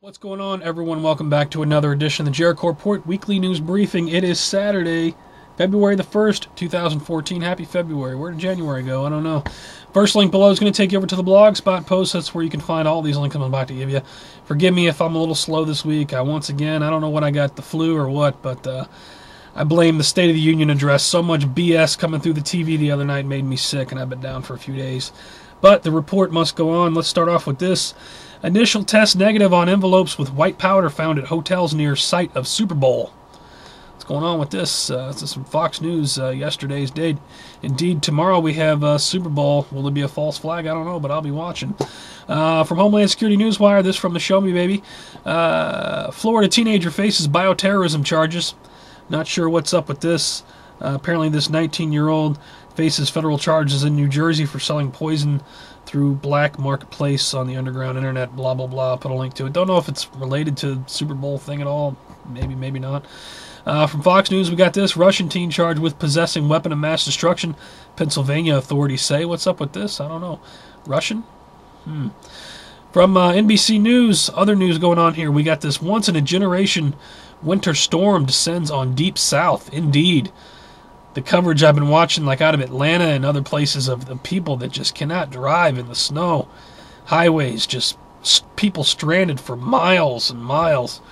What's going on, everyone? Welcome back to another edition of the Jericho Report Weekly News Briefing. It is Saturday, February the 1st, 2014. Happy February. Where did January go? I don't know. First link below is going to take you over to the Blogspot post. That's where you can find all these links I'm about to give you. Forgive me if I'm a little slow this week. Once again, I don't know what I got, the flu or what, but I blame the State of the Union address. So much BS coming through the TV the other night made me sick, and I've been down for a few days. But the report must go on. Let's start off with this. Initial test negative on envelopes with white powder found at hotels near site of Super Bowl. What's going on with this? This is from Fox News, yesterday's date. Indeed, tomorrow we have Super Bowl. Will there be a false flag? I don't know, but I'll be watching. From Homeland Security Newswire, this from the Show Me Baby. Florida teenager faces bioterrorism charges. Not sure what's up with this. Apparently this 19-year-old faces federal charges in New Jersey for selling poison through black marketplace on the underground internet, blah, blah, blah. Put a link to it. Don't know if it's related to the Super Bowl thing at all. Maybe, maybe not. From Fox News, we got this. Russian teen charged with possessing weapon of mass destruction. Pennsylvania authorities say. What's up with this? I don't know. Russian? From NBC News, other news going on here. We got this once-in-a-generation winter storm descends on Deep South. Indeed. The coverage I've been watching, like out of Atlanta and other places, of the people that just cannot drive in the snow. Highways, just people stranded for miles and miles.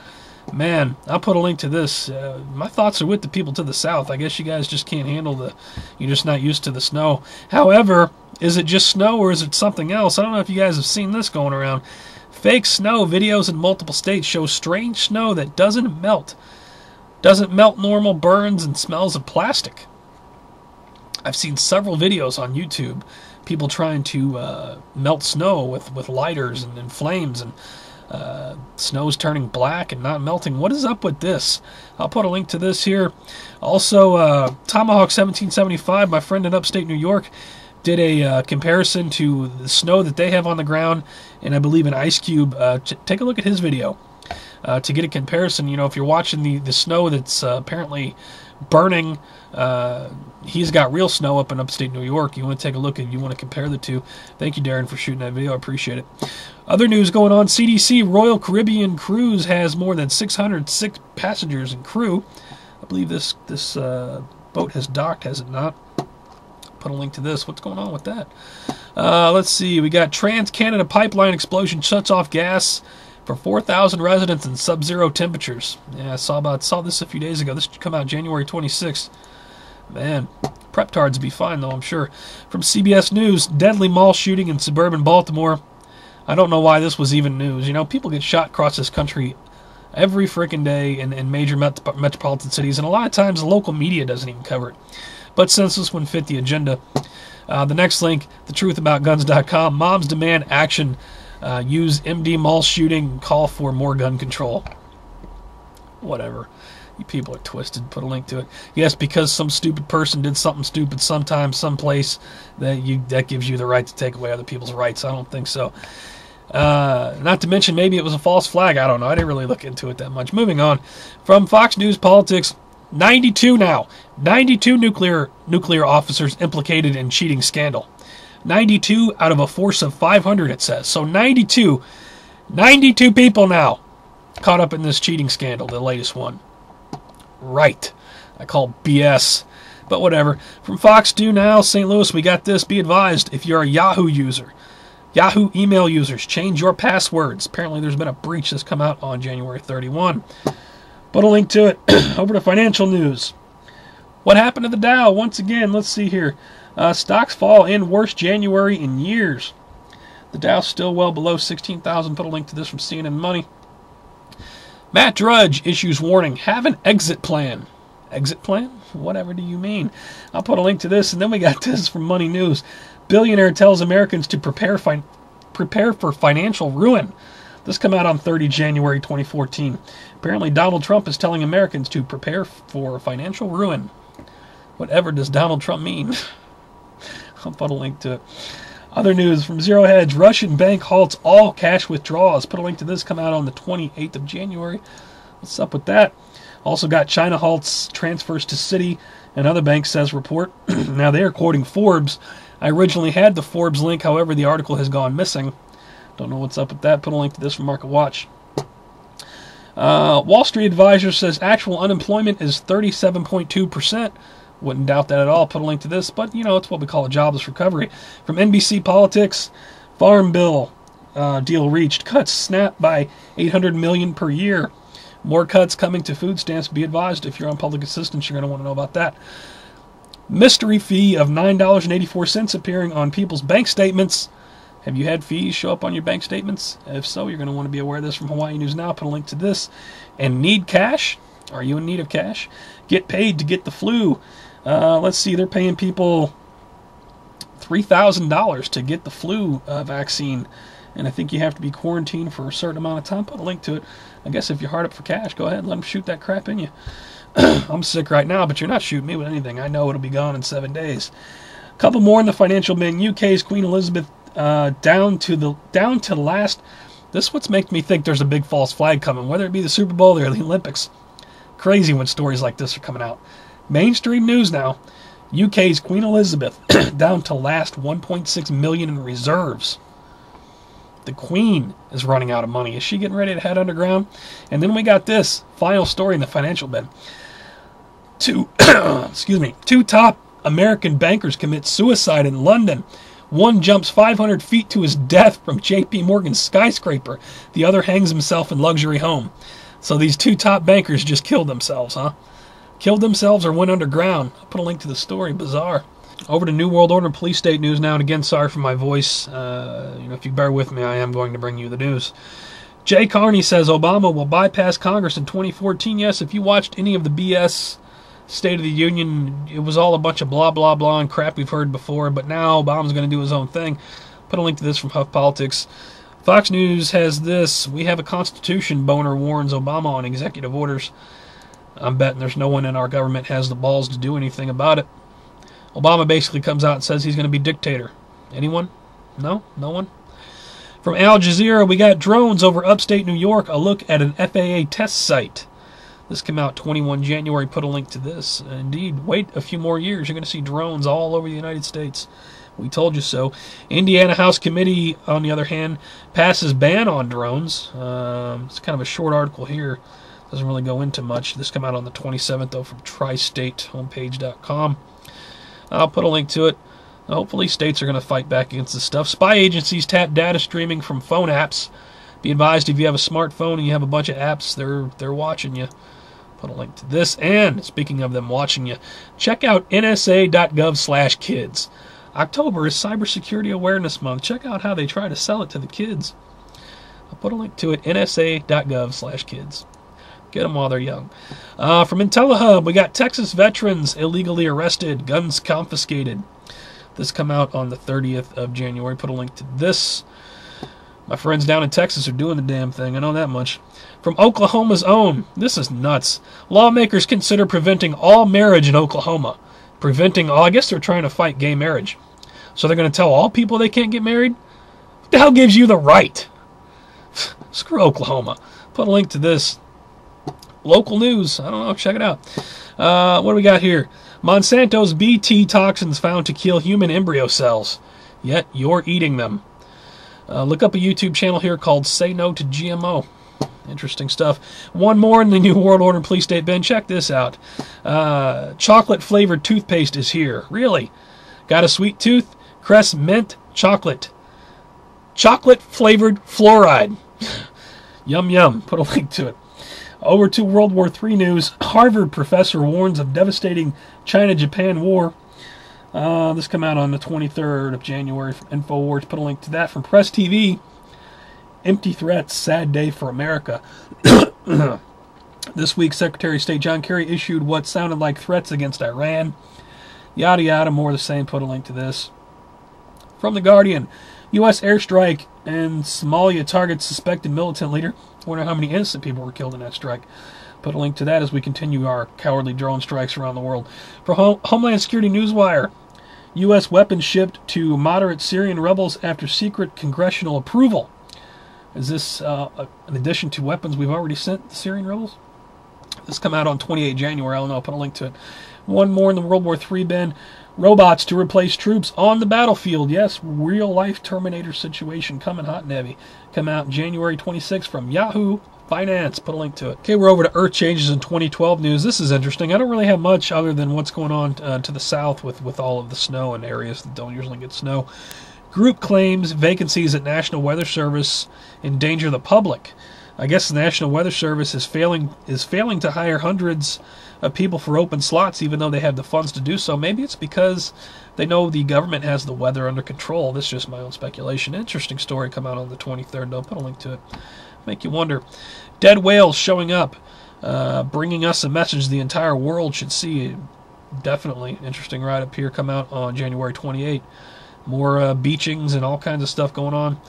Man, I'll put a link to this. My thoughts are with the people to the south. I guess you guys just can't handle you're just not used to the snow. However, is it just snow or is it something else? I don't know if you guys have seen this going around. Fake snow videos in multiple states show strange snow that doesn't melt. Doesn't melt normal, burns, and smells of plastic. I've seen several videos on YouTube, people trying to melt snow with lighters and flames, and snow's turning black and not melting. What is up with this? I'll put a link to this here. Also, Tomahawk 1775, my friend in upstate New York, did a comparison to the snow that they have on the ground, and I believe an Ice Cube. Take a look at his video to get a comparison. You know, if you're watching the snow that's apparently burning, he's got real snow up in upstate New York. You want to take a look and you want to compare the two. Thank you, Darren, for shooting that video. I appreciate it. Other news going on. CDC Royal Caribbean Cruise has more than 606 passengers and crew. I believe this boat has docked, has it not? Put a link to this. What's going on with that? Let's see. We got Trans-Canada pipeline explosion shuts off gas for 4,000 residents in sub-zero temperatures. Yeah, I saw this a few days ago. This should come out January 26th. Man, prep-tards will be fine, though, I'm sure. From CBS News, deadly mall shooting in suburban Baltimore. I don't know why this was even news. You know, people get shot across this country every freaking day in major metropolitan cities, and a lot of times the local media doesn't even cover it. But since this one fit the agenda, the next link, thetruthaboutguns.com, moms demand action. Use MD mall shooting, call for more gun control. Whatever. You people are twisted. Put a link to it. Yes, because some stupid person did something stupid sometime, someplace, that gives you the right to take away other people's rights. I don't think so. Not to mention, maybe it was a false flag. I don't know. I didn't really look into it that much. Moving on. From Fox News Politics, 92 now. 92 nuclear officers implicated in cheating scandal. 92 out of a force of 500, it says. So 92 people now caught up in this cheating scandal, the latest one. Right. I call BS. But whatever. From Fox 2 now, St. Louis, we got this. Be advised, if you're a Yahoo user, Yahoo email users, change your passwords. Apparently there's been a breach that's come out on January 31. Put a link to it. Over to financial news. What happened to the Dow? Once again, let's see here. Stocks fall in worst January in years. The Dow's still well below 16,000. Put a link to this from CNN Money. Matt Drudge issues warning. Have an exit plan. Exit plan? Whatever do you mean? I'll put a link to this. And then we got this from Money News. Billionaire tells Americans to prepare for financial ruin. This came out on 30 January 2014. Apparently Donald Trump is telling Americans to prepare for financial ruin. Whatever does Donald Trump mean? I'll put a link to it. Other news from Zero Hedge. Russian bank halts all cash withdrawals. Put a link to this. Come out on the 28th of January. What's up with that? Also got China halts transfers to Citi. Another bank says report. Now they are quoting Forbes. I originally had the Forbes link. However, the article has gone missing. Don't know what's up with that. Put a link to this from Market Watch. Wall Street Advisor says actual unemployment is 37.2%. Wouldn't doubt that at all. Put a link to this, but you know, it's what we call a jobless recovery. From NBC Politics, Farm Bill deal reached. Cuts snapped by $800 million per year. More cuts coming to food stamps. Be advised, if you're on public assistance, you're going to want to know about that. Mystery fee of $9.84 appearing on people's bank statements. Have you had fees show up on your bank statements? If so, you're going to want to be aware of this from Hawaii News Now. Put a link to this. And need cash? Are you in need of cash? Get paid to get the flu. Let's see, they're paying people $3,000 to get the flu vaccine. And I think you have to be quarantined for a certain amount of time. Put a link to it. I guess if you're hard up for cash, go ahead and let them shoot that crap in you. I'm sick right now, but you're not shooting me with anything. I know it'll be gone in 7 days. A couple more in the financial bin. UK's Queen Elizabeth down to last. This is what's making me think there's a big false flag coming, whether it be the Super Bowl or the Olympics. Crazy when stories like this are coming out. Mainstream news now. UK's Queen Elizabeth down to last 1.6 million in reserves. The Queen is running out of money. Is she getting ready to head underground? And then we got this final story in the financial bin. Two top American bankers commit suicide in London. One jumps 500 feet to his death from J.P. Morgan's skyscraper. The other hangs himself in luxury home. So these two top bankers just killed themselves, huh? Killed themselves or went underground. I'll put a link to the story. Bizarre. Over to New World Order Police State News now. And again, sorry for my voice. If you bear with me, I am going to bring you the news. Jay Carney says Obama will bypass Congress in 2014. Yes, if you watched any of the BS State of the Union, it was all a bunch of blah, blah, blah and crap we've heard before. But now Obama's going to do his own thing. Put a link to this from Huff Politics. Fox News has this. We have a constitution. Boner warns Obama on executive orders. I'm betting there's no one in our government has the balls to do anything about it. Obama basically comes out and says he's going to be dictator. Anyone? No? No one? From Al Jazeera, we got drones over upstate New York. A look at an FAA test site. This came out 21 January. Put a link to this. Indeed, wait a few more years. You're going to see drones all over the United States. We told you so. Indiana House Committee, on the other hand, passes ban on drones. It's kind of a short article here. Doesn't really go into much. This came out on the 27th, though, from tristatehomepage.com. I'll put a link to it. Hopefully states are going to fight back against this stuff. Spy agencies tap data streaming from phone apps. Be advised, if you have a smartphone and you have a bunch of apps, they're watching you. Put a link to this. And speaking of them watching you, check out nsa.gov/kids. October is Cybersecurity Awareness Month. Check out how they try to sell it to the kids. I'll put a link to it, nsa.gov/kids. Get them while they're young. From IntelliHub, we got Texas veterans illegally arrested, guns confiscated. This come out on the 30th of January. Put a link to this. My friends down in Texas are doing the damn thing. I know that much. From Oklahoma's own. This is nuts. Lawmakers consider preventing all marriage in Oklahoma. Preventing all. I guess they're trying to fight gay marriage. So they're going to tell all people they can't get married? What the hell gives you the right? Screw Oklahoma. Put a link to this. Local news. I don't know. Check it out. What do we got here? Monsanto's BT toxins found to kill human embryo cells. Yet you're eating them. Look up a YouTube channel here called Say No to GMO. Interesting stuff. One more in the New World Order Police State bin. Check this out. Chocolate-flavored toothpaste is here. Really? Got a sweet tooth? Crest Mint Chocolate. Chocolate-flavored fluoride. Yum, yum. Put a link to it. Over to World War III news. Harvard professor warns of devastating China-Japan war. This came out on the 23rd of January from InfoWars. Put a link to that from Press TV. Empty threats, sad day for America. This week, Secretary of State John Kerry issued what sounded like threats against Iran. Yada yada, more of the same. Put a link to this. From The Guardian, U.S. airstrike and Somalia targets suspected militant leader. I wonder how many innocent people were killed in that strike. Put a link to that as we continue our cowardly drone strikes around the world. For Homeland Security Newswire, U.S. weapons shipped to moderate Syrian rebels after secret congressional approval. Is this an addition to weapons we've already sent the Syrian rebels? This come out on 28 January. I don't know. I'll put a link to it. One more in the World War III bin. Robots to replace troops on the battlefield. Yes, real-life Terminator situation coming hot and heavy. Come out January 26 from Yahoo Finance. Put a link to it. Okay, we're over to Earth Changes in 2012 news. This is interesting. I don't really have much other than what's going on to the south with all of the snow in areas that don't usually get snow. Group claims vacancies at National Weather Service endanger the public. I guess the National Weather Service is failing to hire hundreds of people for open slots, even though they have the funds to do so. Maybe it's because they know the government has the weather under control. This is just my own speculation. Interesting story come out on the 23rd. I'll put a link to it. Make you wonder. Dead whales showing up, bringing us a message the entire world should see. Definitely interesting write-up here. Come out on January 28th. More beachings and all kinds of stuff going on.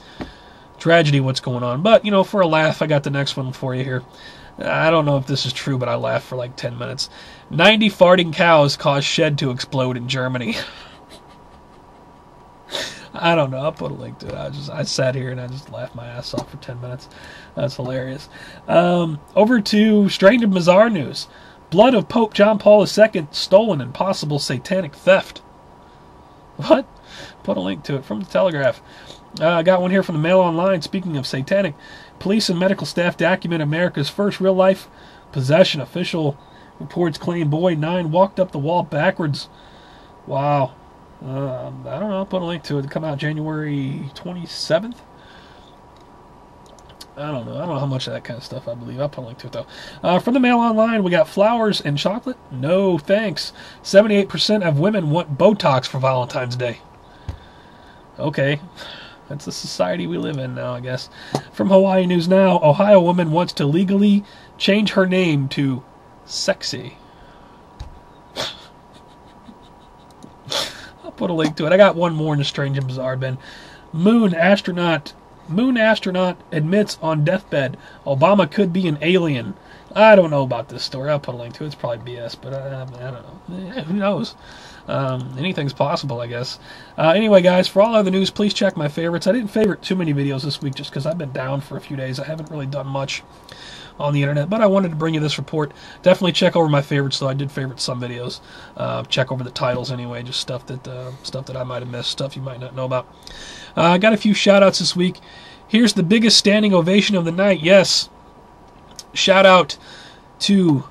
Tragedy what's going on. But, for a laugh, I got the next one for you here. I don't know if this is true, but I laughed for like 10 minutes. 90 farting cows caused shed to explode in Germany. I don't know. I'll put a link to it. I sat here and I just laughed my ass off for 10 minutes. That's hilarious. Over to strange and bizarre news. Blood of Pope John Paul II stolen in possible satanic theft. What? Put a link to it from the Telegraph. I got one here from the Mail Online. Speaking of satanic, police and medical staff document America's first real-life possession. Official reports claim boy 9 walked up the wall backwards. Wow. I don't know. I'll put a link to it. Come out January 27th. I don't know how much of that kind of stuff I believe. I'll put a link to it, though. From the Mail Online, we got flowers and chocolate. No, thanks. 78% of women want Botox for Valentine's Day. Okay. That's the society we live in now, I guess. From Hawaii News Now, Ohio woman wants to legally change her name to Sexy. I'll put a link to it. I got one more in the strange and bizarre bin. Moon astronaut admits on deathbed Obama could be an alien. I don't know about this story. I'll put a link to it. It's probably BS, but I don't know. Who knows? Anything's possible, I guess. Anyway, guys, for all other news, please check my favorites. I didn't favorite too many videos this week just because I've been down for a few days. I haven't really done much on the internet, but I wanted to bring you this report. Definitely check over my favorites, though. I did favorite some videos. Check over the titles anyway, just stuff that I might have missed, stuff you might not know about. I got a few shout-outs this week. Here's the biggest standing ovation of the night. Yes, shout out to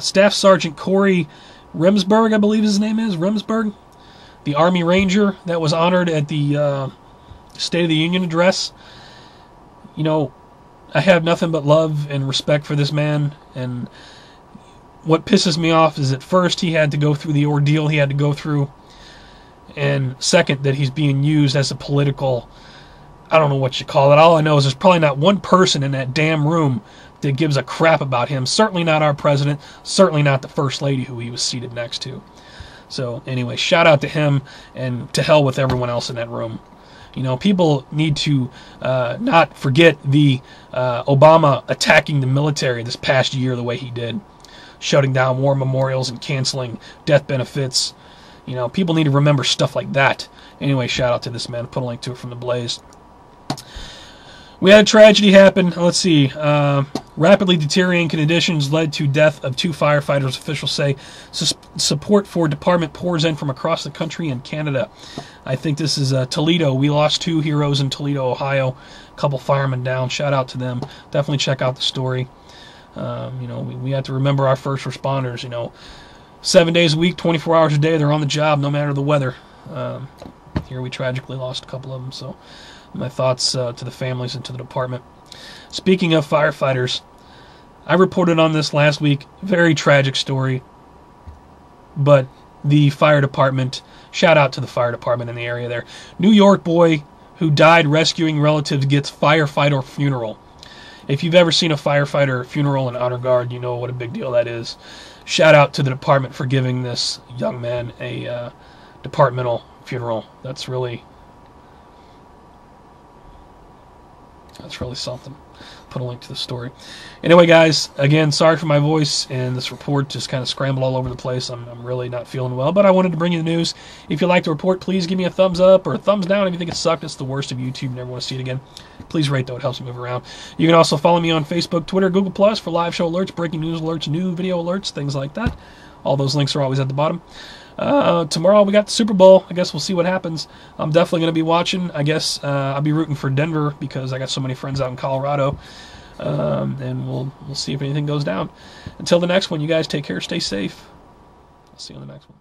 Staff Sergeant Cory Remsburg, I believe his name is, Remsburg, the Army Ranger that was honored at the State of the Union address. I have nothing but love and respect for this man, and what pisses me off is at first he had to go through the ordeal he had to go through, and second, that he's being used as a political, I don't know what you call it. All I know is there's probably not one person in that damn room that gives a crap about him. Certainly not our president, certainly not the First Lady who he was seated next to. So anyway, shout out to him, and to hell with everyone else in that room. People need to not forget the Obama attacking the military this past year the way he did, shutting down war memorials and canceling death benefits. People need to remember stuff like that. Anyway, shout out to this man. Put a link to it from the Blaze. We had a tragedy happen. Let's see. Rapidly deteriorating conditions led to death of 2 firefighters. Officials say support for department pours in from across the country and Canada. I think this is Toledo. We lost 2 heroes in Toledo, Ohio. A couple firemen down. Shout out to them. Definitely check out the story. We have to remember our first responders. 7 days a week, 24 hours a day, they're on the job no matter the weather. Here we tragically lost a couple of them, so my thoughts to the families and to the department. Speaking of firefighters, I reported on this last week. Very tragic story, but the fire department, shout out to the fire department in the area there. New York boy who died rescuing relatives gets firefighter funeral. If you've ever seen a firefighter funeral in Honor Guard, you know what a big deal that is. Shout out to the department for giving this young man a departmental funeral. That's really something. Put a link to the story. Anyway, guys, again, sorry for my voice, and this report just kind of scrambled all over the place. I'm really not feeling well, but I wanted to bring you the news. If you like the report, please give me a thumbs up or a thumbs down. If you think it sucked, it's the worst of YouTube, never want to see it again. Please rate, though. It helps me move around. You can also follow me on Facebook, Twitter, Google+, for live show alerts, breaking news alerts, new video alerts, things like that. All those links are always at the bottom. Tomorrow we got the Super Bowl. I guess we'll see what happens. I'm definitely going to be watching. I guess I'll be rooting for Denver because I got so many friends out in Colorado. and we'll see if anything goes down. Until the next one, you guys take care, stay safe. I'll see you on the next one.